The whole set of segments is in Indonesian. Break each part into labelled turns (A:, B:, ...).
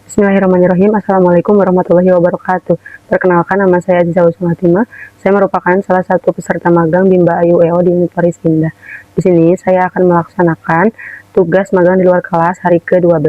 A: Bismillahirrahmanirrahim. Assalamualaikum warahmatullahi wabarakatuh. Perkenalkan, nama saya Aziza Fatimah. Saya merupakan salah satu peserta magang Bimba Ayu EO di Unit Paris Indah. Di sini saya akan melaksanakan tugas magang di luar kelas hari ke-12.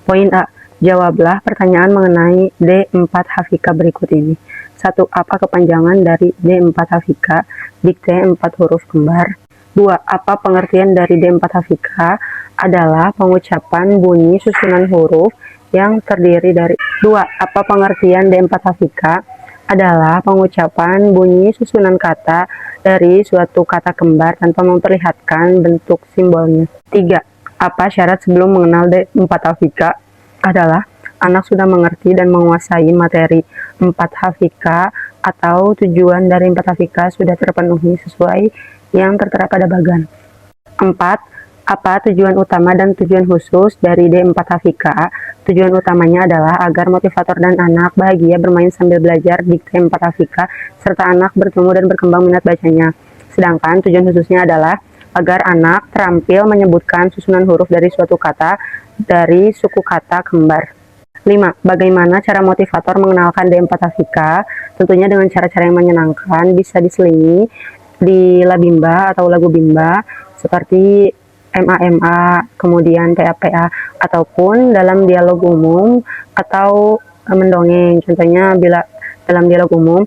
A: Poin A. Jawablah pertanyaan mengenai D4 Hafika berikut ini. 1. Apa kepanjangan dari D4 Hafika? Dikte 4 huruf kembar. 2. Apa pengertian dari D4 Hafika? Adalah pengucapan bunyi susunan huruf yang terdiri dari 2. Apa pengertian D4 Hafika? Adalah pengucapan bunyi susunan kata dari suatu kata kembar tanpa memperlihatkan bentuk simbolnya. 3. Apa syarat sebelum mengenal D4 Hafika? Adalah anak sudah mengerti dan menguasai materi 4 Hafika atau tujuan dari 4 Hafika sudah terpenuhi sesuai yang tertera pada bagan. 4. Apa tujuan utama dan tujuan khusus dari D4 Hafika? Tujuan utamanya adalah agar motivator dan anak bahagia bermain sambil belajar dikte 4 Hafika, serta anak bertemu dan berkembang minat bacanya. Sedangkan tujuan khususnya adalah agar anak terampil menyebutkan susunan huruf dari suatu kata dari suku kata kembar. 5. Bagaimana cara motivator mengenalkan D4 Hafika? Tentunya dengan cara-cara yang menyenangkan, bisa diselingi di Labimba atau lagu Bimba, seperti MA, kemudian PA, ataupun dalam dialog umum atau mendongeng. Contohnya bila dalam dialog umum,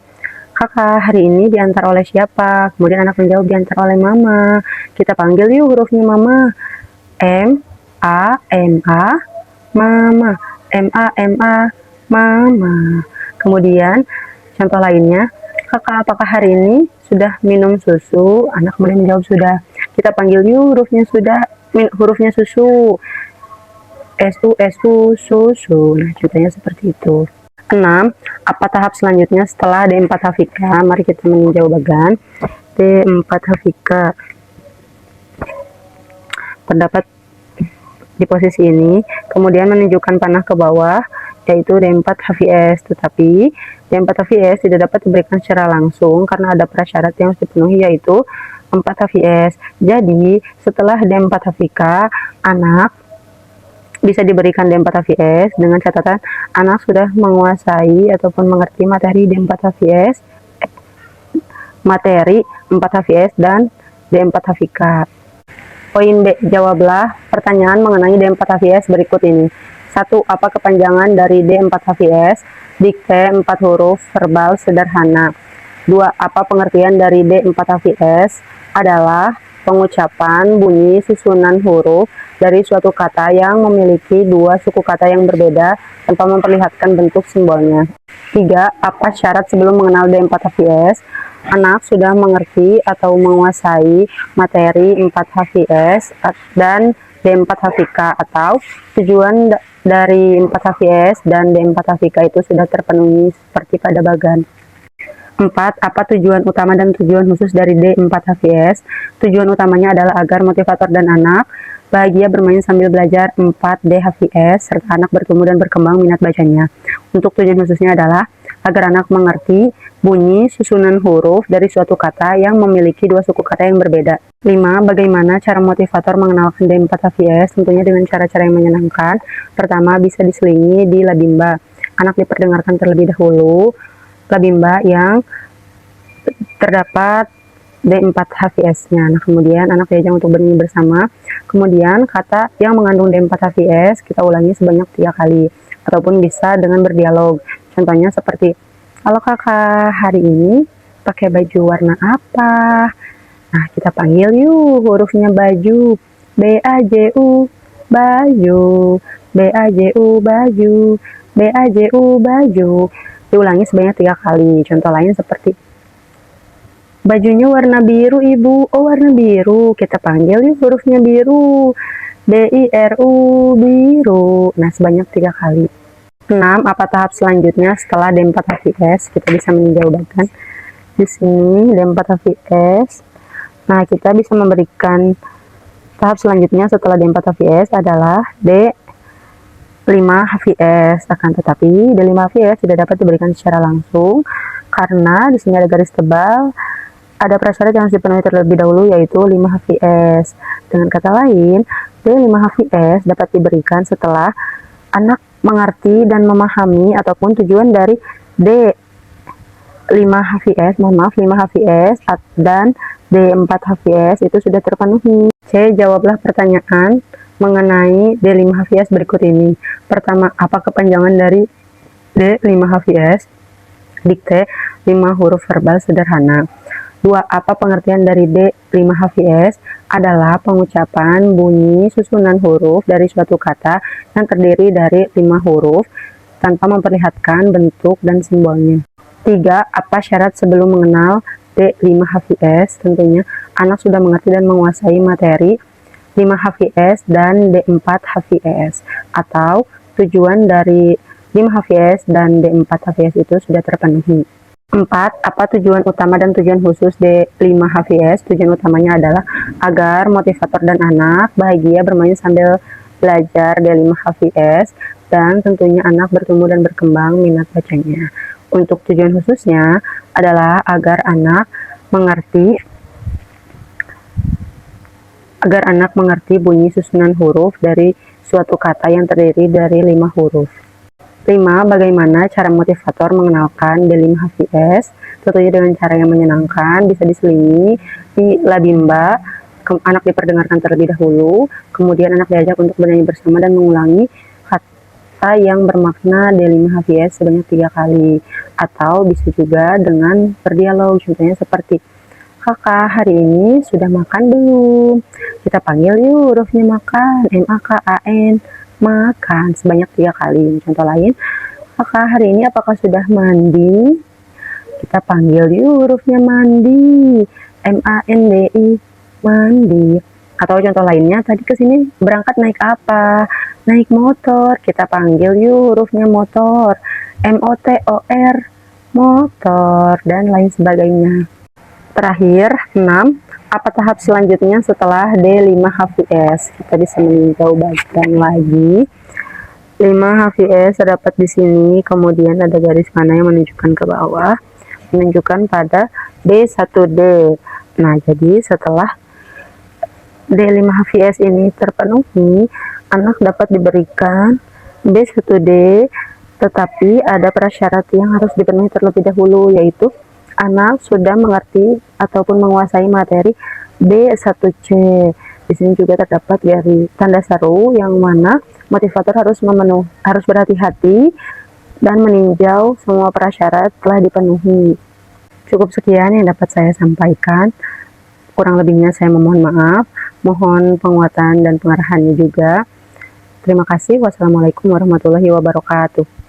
A: kakak hari ini diantar oleh siapa? Kemudian anak menjawab diantar oleh mama. Kita panggil yuk hurufnya mama. MA, mama. MA, mama. Kemudian contoh lainnya, kakak apakah hari ini sudah minum susu? Anak kemudian menjawab sudah. Kita panggil yuk hurufnya susu. Susu. Nah, contohnya seperti itu. 6. Apa tahap selanjutnya setelah D4 Hafika? Mari kita meninjau bagan. D4 Hafika terdapat di posisi ini, kemudian menunjukkan panah ke bawah, yaitu D4 HVS. Tetapi D4 HVS tidak dapat diberikan secara langsung karena ada prasyarat yang harus dipenuhi, yaitu 4 HVS. Jadi setelah D4 Hafika, anak bisa diberikan D4 HVS dengan catatan anak sudah menguasai ataupun mengerti materi D4 HVS, materi 4 HVS dan D4 Hafika. Poin B. Jawablah pertanyaan mengenai D4 HVS berikut ini. 1. Apa kepanjangan dari D4 HVS? Dikte 4 huruf verbal sederhana. 2. Apa pengertian dari D4 HVS? Adalah pengucapan bunyi susunan huruf dari suatu kata yang memiliki dua suku kata yang berbeda tanpa memperlihatkan bentuk simbolnya. 3. Apa syarat sebelum mengenal D4 HVS? Anak sudah mengerti atau menguasai materi 4 HVS dan D4 Hafika, atau tujuan dari 4 HVS dan D4 Hafika itu sudah terpenuhi seperti pada bagan. 4. Apa tujuan utama dan tujuan khusus dari D4 HVS? Tujuan utamanya adalah agar motivator dan anak bahagia bermain sambil belajar 4D HVS, serta anak bertumbuh dan berkembang minat bacanya. Untuk tujuan khususnya adalah agar anak mengerti bunyi susunan huruf dari suatu kata yang memiliki dua suku kata yang berbeda. 5. Bagaimana cara motivator mengenalkan D4 HVS? Tentunya dengan cara-cara yang menyenangkan. Pertama, bisa diselingi di Labimba. Anak diperdengarkan terlebih dahulu Labimba yang terdapat D4 HVS-nya. Nah, kemudian anak diajak untuk bernyanyi bersama. Kemudian kata yang mengandung D4 HVS kita ulangi sebanyak 3 kali. Ataupun bisa dengan berdialog. Contohnya seperti, halo kakak, hari ini pakai baju warna apa? Nah, kita panggil yuk hurufnya baju. B-A-J-U, baju. B-A-J-U, baju. B-A-J-U, baju. Diulangi sebanyak 3 kali. Contoh lain seperti, bajunya warna biru ibu. Oh, warna biru. Kita panggil yuk hurufnya biru. B-I-R-U, biru. Nah, sebanyak 3 kali. 6. Apa tahap selanjutnya setelah D4 HVS? Kita bisa meninjau bagan di sini D4 HVS. Nah, kita bisa memberikan tahap selanjutnya setelah D4 HVS adalah D5 HVS. Akan tetapi D5 HVS tidak dapat diberikan secara langsung karena di sini ada garis tebal. Ada prasyarat yang harus dipenuhi terlebih dahulu, yaitu 5 HVS. Dengan kata lain, D5 HVS dapat diberikan setelah anak mengerti dan memahami ataupun tujuan dari D 5 HVS, mohon maaf 5 HVS dan D4 HVS itu sudah terpenuhi. C. Jawablah pertanyaan mengenai D5 HVS berikut ini. Pertama, apa kepanjangan dari D5 HVS? Dikte 5 huruf verbal sederhana. 2. Apa pengertian dari D5 HVS? Adalah pengucapan bunyi susunan huruf dari suatu kata yang terdiri dari 5 huruf tanpa memperlihatkan bentuk dan simbolnya. 3. Apa syarat sebelum mengenal D5 HVS? Tentunya anak sudah mengerti dan menguasai materi 5 HVS dan D4 HVS, atau tujuan dari 5 HVS dan D4 HVS itu sudah terpenuhi. 4. Apa tujuan utama dan tujuan khusus D5 HVS? Tujuan utamanya adalah agar motivator dan anak bahagia bermain sambil belajar D5 HVS, dan tentunya anak bertumbuh dan berkembang minat bacanya. Untuk tujuan khususnya adalah agar anak mengerti bunyi susunan huruf dari suatu kata yang terdiri dari 5 huruf. 5. Bagaimana cara motivator mengenalkan D5 HVS? Tentunya dengan cara yang menyenangkan, bisa diselingi di labimba, anak diperdengarkan terlebih dahulu, kemudian anak diajak untuk bernyanyi bersama dan mengulangi kata yang bermakna D5 HVS sebanyak 3 kali. Atau bisa juga dengan berdialog, contohnya seperti, kakak hari ini sudah makan belum? Kita panggil yuk hurufnya makan, M-A-K-A-N, makan sebanyak 3 kali. Contoh lain, kakak hari ini apakah sudah mandi? Kita panggil yuk hurufnya mandi, M-A-N-D-I, mandi. Atau contoh lainnya, tadi kesini berangkat naik apa? Naik motor. Kita panggil yuk hurufnya motor, M-O-T-O-R, motor, dan lain sebagainya. Terakhir, 6. Apa tahap selanjutnya setelah D5 HVS? Kita bisa meninjau bagian lagi. 5 HVS terdapat di sini, kemudian ada garis panah yang menunjukkan ke bawah, menunjukkan pada D1D. Nah, jadi setelah D5 HVS ini terpenuhi, anak dapat diberikan D1D, tetapi ada prasyarat yang harus dipenuhi terlebih dahulu, yaitu anak sudah mengerti ataupun menguasai materi D1C. Di sini juga terdapat dari tanda seru yang mana motivator harus berhati-hati dan meninjau semua prasyarat telah dipenuhi. Cukup sekian yang dapat saya sampaikan. Kurang lebihnya saya memohon maaf. Mohon penguatan dan pengarahannya juga. Terima kasih. Wassalamualaikum warahmatullahi wabarakatuh.